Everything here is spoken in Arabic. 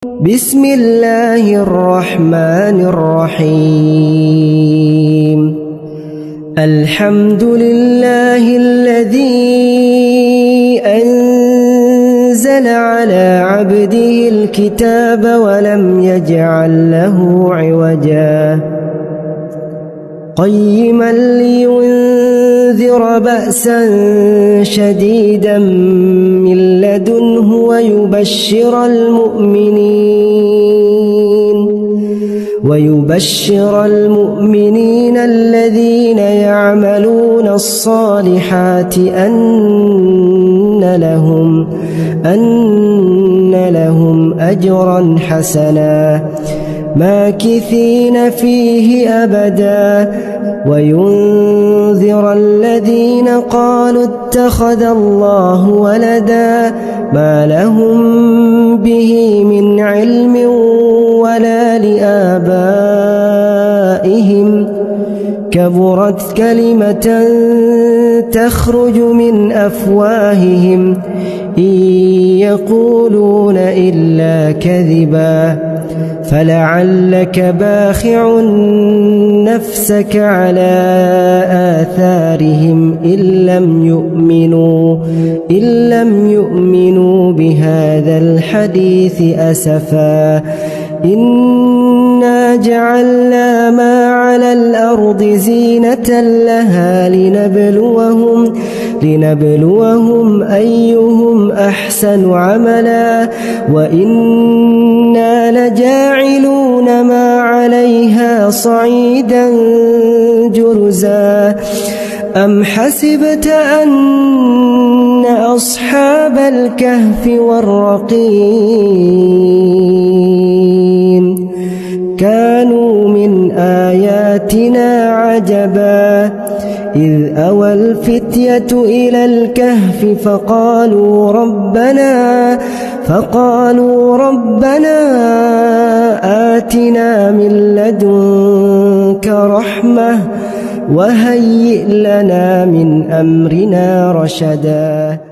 بسم الله الرحمن الرحيم الحمد لله الذي أنزل على عبده الكتاب ولم يجعل له عوجا قيما لينذر بأسا شديدا من لدنه ويبشر المؤمنين الذين يعملون الصالحات أن لهم أجرا حسنا ماكثين فيه أبدا وينذر الذين قالوا اتخذ الله ولدا ما لهم به من علم ولا لآبائهم كبرت كلمة تخرج من أفواههم إن يقولون إلا كذبا فلعلك باخع نفسك على آثارهم إن لم يؤمنوا بهذا الحديث أسفا إنا جعلنا ما على الأرض زينة لها لنبلوهم أيهم أحسن عملا وإنا لجاعلون ما عليها صعيدا جرزا أم حسبت أن أصحاب الكهف والرقيم كانوا من آياتنا عجبا إذ أوى الفتية إلى الكهف فقالوا ربنا آتنا من لدنك رحمة وهيئ لنا من أمرنا رشدا.